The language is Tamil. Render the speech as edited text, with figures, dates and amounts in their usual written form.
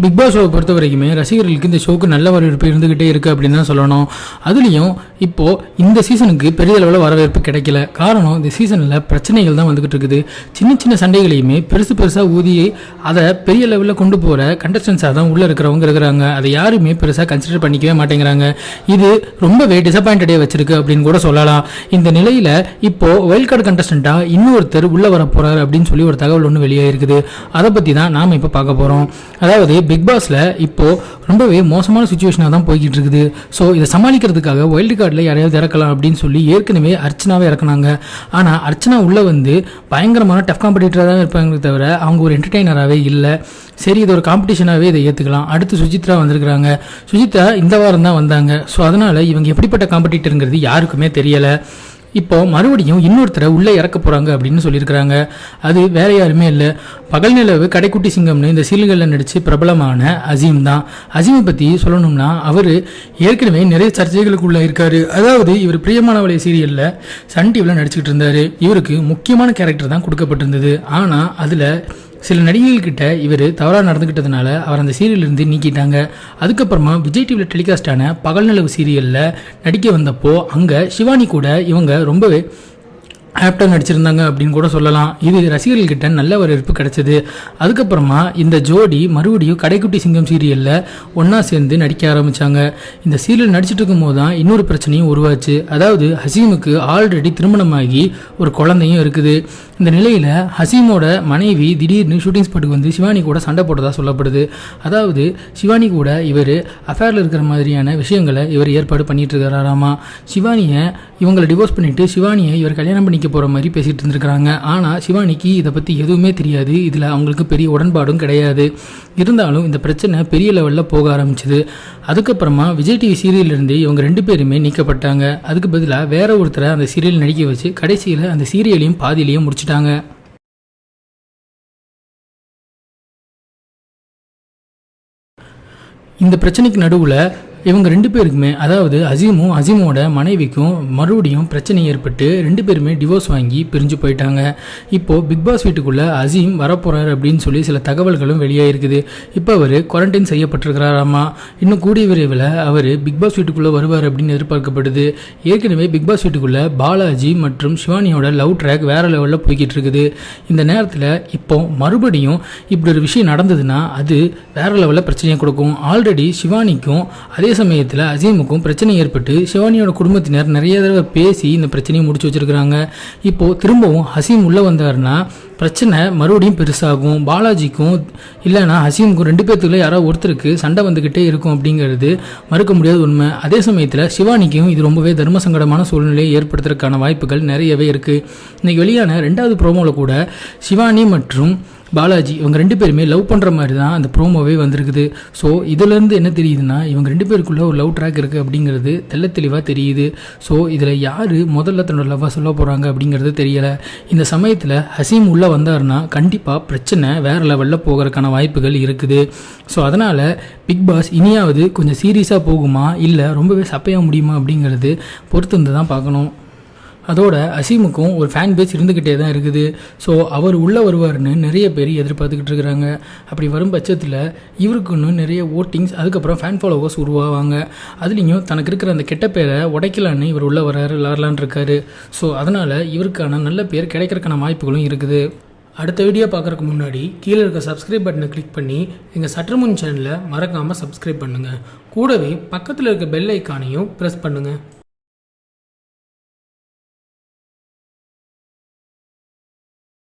பிக் பாஸ் ஷோவை பொறுத்த வரைக்குமே ரசிகர்களுக்கு இந்த ஷோக்கு நல்ல வரவேற்பு இருந்துகிட்டே இருக்குது அப்படின்னு தான் சொல்லணும். அதுலேயும் இப்போது இந்த சீசனுக்கு பெரிய அளவில் வரவேற்பு கிடைக்கல. காரணம், இந்த சீசனில் பிரச்சனைகள் தான் வந்துகிட்டு இருக்குது. சின்ன சின்ன சண்டைகளையுமே பெருசாக ஊதி அதை பெரிய லெவலில் கொண்டு போகிற கண்டஸ்டன்ஸாக தான் உள்ளே இருக்கிறவங்க இருக்கிறாங்க. அதை யாருமே பெருசாக கன்சிடர் பண்ணிக்கவே மாட்டேங்கிறாங்க. இது ரொம்பவே டிசப்பாயிண்டடே வச்சிருக்கு அப்படின்னு கூட சொல்லலாம். இந்த நிலையில் இப்போது வைல்ட் கார்டு கண்டஸ்டண்ட்டாக இன்னொருத்தர் உள்ளே வர போகிறார் அப்படின்னு சொல்லி ஒரு தகவல் ஒன்று வெளியே இருக்குது. அதை பற்றி தான் நாம் இப்போ பார்க்க போகிறோம். அதாவது பிக் பாஸ்ல இப்போ ரொம்பவே மோசமான சுச்சுவேஷனாக தான் போய்கிட்டு இருக்குது. ஸோ இதை சமாளிக்கிறதுக்காக வைல்டு கார்டில் யாரையாவது இறக்கலாம் அப்படின்னு சொல்லி ஏற்கனவே அர்ச்சனாவே இறக்குனாங்க. ஆனால் அர்ச்சனா உள்ள வந்து பயங்கரமான டஃப் காம்படிட்டராக தான் இருப்பாங்க தவிர அவங்க ஒரு என்டர்டெய்னராகவே இல்லை. சரி, இது ஒரு காம்படிஷனாகவே இதை ஏற்றுக்கலாம். அடுத்து சுஜித்ரா வந்திருக்கிறாங்க. சுஜித்ரா இந்த வாரம் தான் வந்தாங்க. ஸோ அதனால் இவங்க எப்படிப்பட்ட காம்படிட்டருங்கிறது யாருக்குமே தெரியலை. இப்போ மறுபடியும் இன்னொருத்தரை உள்ளே இறக்க போகிறாங்க அப்படின்னு சொல்லியிருக்கிறாங்க. அது வேற யாருமே இல்லை, பகல் நிலவு கடைக்குட்டி சிங்கம்னு இந்த சீரியல்களில் நடித்து பிரபலமான அசீம் தான். அசீமை பற்றி சொல்லணும்னா அவர் ஏற்கனவே நிறைய சர்ச்சைகளுக்குள்ளே இருக்கார். அதாவது இவர் பிரியமானவளை சீரியலில் சன் டிவியில் நடிச்சுக்கிட்டு இருந்தார். இவருக்கு முக்கியமான கேரக்டர் தான் கொடுக்கப்பட்டிருந்தது. ஆனால் அதில் சில நடிகைகள்கிட்ட இவர் தவறாக நடந்துக்கிட்டதுனால அவர் அந்த சீரியலிருந்து நீக்கிட்டாங்க. அதுக்கப்புறமா விஜய் டிவியில் டெலிகாஸ்டான பகல் நிலவு சீரியலில் நடிக்க வந்தப்போ அங்கே சிவானி கூட இவங்க ரொம்பவே ஆப்டாக நடிச்சிருந்தாங்க அப்படின்னு கூட சொல்லலாம். இது ரசிகர்கள்கிட்ட நல்ல வரவேற்பு கிடைச்சது. அதுக்கப்புறமா இந்த ஜோடி மறுபடியும் கடைக்குட்டி சிங்கம் சீரியலில் ஒன்றா சேர்ந்து நடிக்க ஆரம்பித்தாங்க. இந்த சீரியல் நடிச்சிட்டு இருக்கும் போது தான் இன்னொரு பிரச்சனையும் உருவாச்சு. அதாவது ஹசீமுக்கு ஆல்ரெடி திருமணமாகி ஒரு குழந்தையும் இருக்குது. இந்த நிலையில் ஹசீமோட மனைவி திடீர்னு ஷூட்டிங் ஸ்பாட்டுக்கு வந்து சிவானி கூட சண்டை போட்டதாக சொல்லப்படுது. அதாவது சிவானி கூட இவர் அஃபேரில் இருக்கிற மாதிரியான விஷயங்களை இவர் ஏற்பாடு பண்ணிட்டு இருக்கிறாராமா. சிவானியை இவங்களை டிவோர்ஸ் பண்ணிவிட்டு சிவானியை இவர் கல்யாணம் பண்ணிக்க போகிற மாதிரி பேசிகிட்டு இருந்திருக்கிறாங்க. ஆனால் சிவானிக்கு இதை பற்றி எதுவுமே தெரியாது. இதில் அவங்களுக்கு பெரிய உடன்பாடும் கிடையாது. இருந்தாலும் இந்த பிரச்சனை பெரிய லெவலில் போக ஆரம்பிச்சுது. அதுக்கப்புறமா விஜய் டிவி சீரியலிருந்து இவங்க 2 பேருமே நீக்கப்பட்டாங்க. அதுக்கு பதிலாக வேற ஒருத்தரை அந்த சீரியல் நடிக்க வச்சு கடைசியில் அந்த சீரியலையும் பாதியிலையும் முடிச்சுட்டாங்க. இந்த பிரச்சனைக்கு நடுவில் இவங்க 2 பேருக்குமே, அதாவது அசீமும் அசீமோட மனைவிக்கும் மறுபடியும் பிரச்சனை ஏற்பட்டு 2 பேருமே டிவோர்ஸ் வாங்கி பிரிஞ்சு போயிட்டாங்க. இப்போது பிக் பாஸ் வீட்டுக்குள்ளே அசீம் வரப்போகிறார் அப்படின்னு சொல்லி சில தகவல்களும் வெளியாகிருக்குது. இப்போ அவர் குவாரண்டைன் செய்யப்பட்டிருக்கிறாராமா. இன்னும் கூடிய விரைவில் அவர் பிக் பாஸ் வீட்டுக்குள்ளே வருவார் அப்படின்னு எதிர்பார்க்கப்படுது. ஏற்கனவே பிக் பாஸ் வீட்டுக்குள்ளே பாலாஜி மற்றும் சிவானியோட லவ் ட்ராக் வேறு லெவலில் போய்கிட்டு இருக்குது. இந்த நேரத்தில் இப்போ மறுபடியும் இப்படி ஒரு விஷயம் நடந்ததுன்னா அது வேறு லெவலில் பிரச்சனையை கொடுக்கும். ஆல்ரெடி சிவானிக்கும் அதே சமயத்தில் அசீமுக்கும் பிரச்சனை ஏற்பட்டு சிவானியோட குடும்பத்தினர் நிறைய தடவை பேசி இந்த பிரச்சனையை முடிச்சு வச்சிருக்கிறாங்க. இப்போது திரும்பவும் அசீம் உள்ளே வந்தாருன்னா பிரச்சனை மறுபடியும் பெருசாகும். பாலாஜிக்கும் இல்லைனா அசீமுக்கும் 2 பேர்த்துக்குள்ள யாராவது ஒருத்தருக்கு சண்டை வந்துக்கிட்டே இருக்கும் அப்படிங்கிறது மறுக்க முடியாத உண்மை. அதே சமயத்தில் சிவானிக்கும் இது ரொம்பவே தர்ம சங்கடமான சூழ்நிலையை ஏற்படுத்துறதுக்கான வாய்ப்புகள் நிறையவே இருக்குது. இன்றைக்கி வெளியான 2வது ப்ரோமோவில் கூட சிவானி மற்றும் பாலாஜி இவங்க 2 பேருமே லவ் பண்ணுற மாதிரி தான் அந்த ப்ரோமோவே வந்திருக்குது. ஸோ இதிலேருந்து என்ன தெரியுதுன்னா இவங்க 2 பேருக்குள்ளே ஒரு லவ் ட்ராக் இருக்குது அப்படிங்கிறது தெளிவாக தெரியுது. ஸோ இதில் யார் முதல்ல தன்னோட லவ்வாக சொல்ல போகிறாங்க அப்படிங்கிறது தெரியலை. இந்த சமயத்தில் ஹசீம் உள்ளே வந்தாருன்னா கண்டிப்பாக பிரச்சனை வேறு லெவலில் போகிறதுக்கான வாய்ப்புகள் இருக்குது. ஸோ அதனால் பிக் பாஸ் இனியாவது கொஞ்சம் சீரியஸாக போகுமா இல்லை ரொம்பவே சப்பையாக முடியுமா அப்படிங்கிறது பொறுத்து வந்து தான் பார்க்கணும். அதோட அசீமுக்கும் ஒரு ஃபேன் பேஸ் இருந்துக்கிட்டே தான் இருக்குது. ஸோ அவர் உள்ளே வருவார்னு நிறைய பேர் எதிர்பார்த்துக்கிட்டு இருக்கிறாங்க. அப்படி வரும் பட்சத்தில் இவருக்கு இன்னும் நிறைய ஓட்டிங்ஸ், அதுக்கப்புறம் ஃபேன் ஃபாலோவர்ஸ் உருவாவாங்க. அதுலேயும் தனக்கு இருக்கிற அந்த கெட்ட பேரை உடைக்கலான்னு இவர் உள்ளே விளாட்லான் இருக்காரு. ஸோ அதனால் இவருக்கான நல்ல பேர் கிடைக்கிறதுக்கான வாய்ப்புகளும் இருக்குது. அடுத்த வீடியோ பார்க்குறதுக்கு முன்னாடி கீழே இருக்க சப்ஸ்கிரைப் பட்டனை கிளிக் பண்ணி எங்கள் சற்றுமுன் சேனலை மறக்காமல் சப்ஸ்கிரைப் பண்ணுங்கள். கூடவே பக்கத்தில் இருக்க பெல் ஐக்கானையும் ப்ரெஸ் பண்ணுங்கள்.